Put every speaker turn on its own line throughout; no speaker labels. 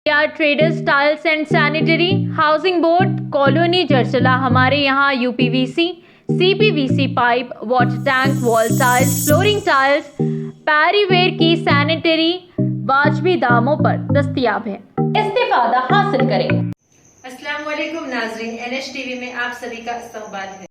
या traders tiles and sanitary, housing board, colony जरसला। हमारे यहाँ UPVC, CPVC pipe, water tank, wall tiles, flooring tiles, Parryware की sanitary वाजबी दामों पर दस्तयाब है। इस्तेफादा हासिल करें।
अस्सलाम वालेकुम नाजरीन, NH टीवी में आप सभी का इस्तकबाल है।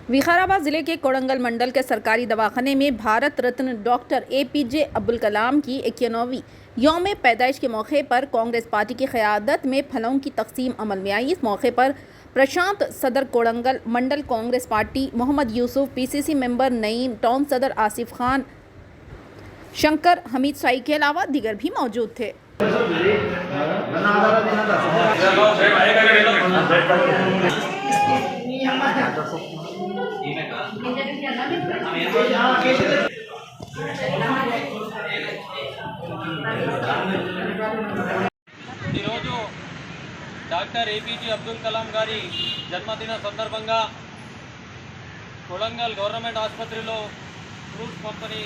विकाराबाद जिले के कोड़ंगल मंडल के सरकारी दवाखाने में भारत रत्न डॉक्टर APJ अब्दुल कलाम की 91वीं यौम पैदाइश के मौके पर कांग्रेस पार्टी की क़यादत में फलों की तकसीम अमल में आई। इस मौके पर प्रशांत सदर Kodangal mandal Congress party, Mohammed Yusuf PCC member Naeem, town सदर आसिफ खान, शंकर हमीद साई के अलावा दीगर भी मौजूद थे।
ఈరోజు డాక్టర్ APJ అబ్దుల్ కలాం గారి జన్మదిన సందర్భంగా కొడంగల్ గవర్నమెంట్ ఆసుపత్రిలో ఫ్రూట్స్ పంపిణీ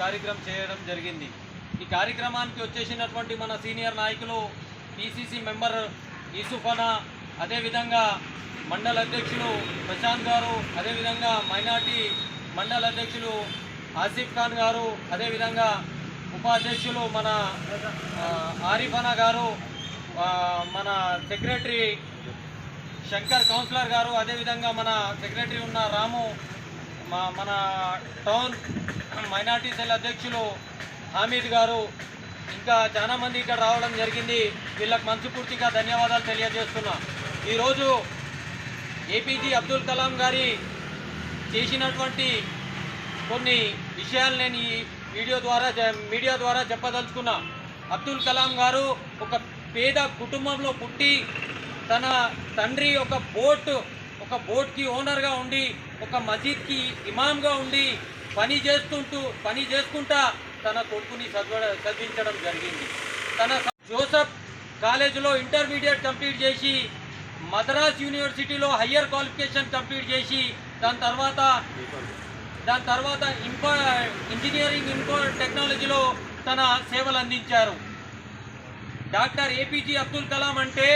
కార్యక్రమం చేయడం జరిగింది। ఈ కార్యక్రమానికి వచ్చేసినటువంటి మన సీనియర్ నాయకులు PCC మెంబర్ యూసుఫ్ అన్న, అదేవిధంగా మండల అధ్యక్షులు ప్రశాంత్ గారు, అదేవిధంగా మైనార్టీ మండల అధ్యక్షులు ఆసిఫ్ ఖాన్ గారు, అదేవిధంగా ఉపాధ్యక్షులు మన ఆరిఫానా గారు, మన సెక్రటరీ శంకర్ కౌన్సిలర్ గారు, అదేవిధంగా మన సెక్రటరీ ఉన్న రాము, మన టౌన్ మైనార్టీ సెల్ అధ్యక్షులు హామీద్ గారు, ఇంకా చాలామంది ఇక్కడ రావడం జరిగింది। వీళ్ళకి మనస్ఫూర్తిగా ధన్యవాదాలు తెలియజేస్తున్నా। ఈరోజు APJ అబ్దుల్ కలాం గారి చేసినటువంటి కొన్ని విషయాలు నేను ఈ మీడియా ద్వారా చెప్పదలుచుకున్నా। అబ్దుల్ కలాం గారు ఒక పేద కుటుంబంలో పుట్టి, తన తండ్రి ఒక బోట్కి ఓనర్గా ఉండి, ఒక మసీద్కి ఇమామ్గా ఉండి పని చేసుకుంటా తన కొడుకుని చదివించడం జరిగింది। తన జోసెఫ్ కాలేజీలో ఇంటర్మీడియట్ కంప్లీట్ చేసి, మద్రాస్ యూనివర్సిటీలో హయ్యర్ క్వాలిఫికేషన్ కంప్లీట్ చేసి, దాని తర్వాత ఇంజనీరింగ్ టెక్నాలజీలో తన సేవలు అందించారు। డాక్టర్ APJ అబ్దుల్ కలాం అంటే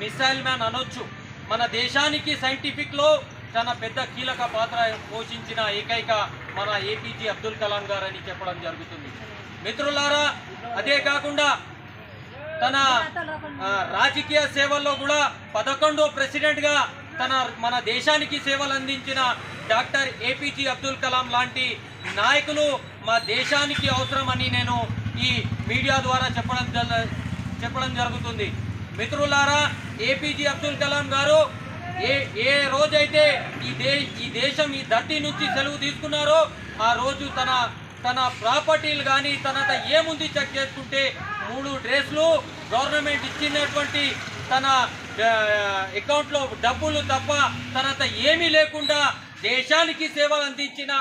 మిసైల్ మ్యాన్ అనొచ్చు। మన దేశానికి సైంటిఫిక్లో తన పెద్ద కీలక పాత్ర పోషించిన ఏకైక మన APJ అబ్దుల్ కలాం గారు అని చెప్పడం జరుగుతుంది। మిత్రులారా, అదే కాకుండా తన రాజకీయ సేవల్లో కూడా 11వ ప్రెసిడెంట్గా మన దేశానికి సేవలు అందించిన డాక్టర్ APJ అబ్దుల్ కలాం లాంటి నాయకులు మా దేశానికి అవసరమని నేను ఈ మీడియా ద్వారా చెప్పడం జరుగుతుంది। మిత్రులారా, APJ అబ్దుల్ కలాం గారు ఏ రోజైతే ఈ దేశం ఈ ధర్తీ నుంచి సెలవు తీసుకున్నారో ఆ రోజు తన ప్రాపర్టీలు కానీ తనత ఏముంది చెక్ చేసుకుంటే 3 డ్రెస్లు గవర్నమెంట్ ఇచ్చినటువంటి తన అకౌంట్లో డబ్బులు తప్ప తనత ఏమీ లేకుండా దేశానికి సేవలు అందించిన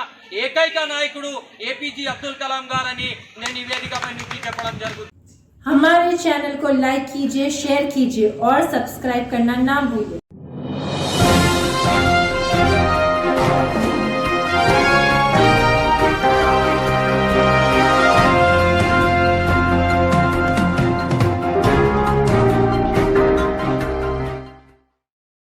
ఏకైక నాయకుడు APJ అబ్దుల్ కలాం గారని నేను ఈ వేదికపై నుంచి చెప్పడం జరుగుతుంది।
हमारे चैनल को लाइक कीजिए, शेयर कीजिए और सब्सक्राइब करना ना भूलिए।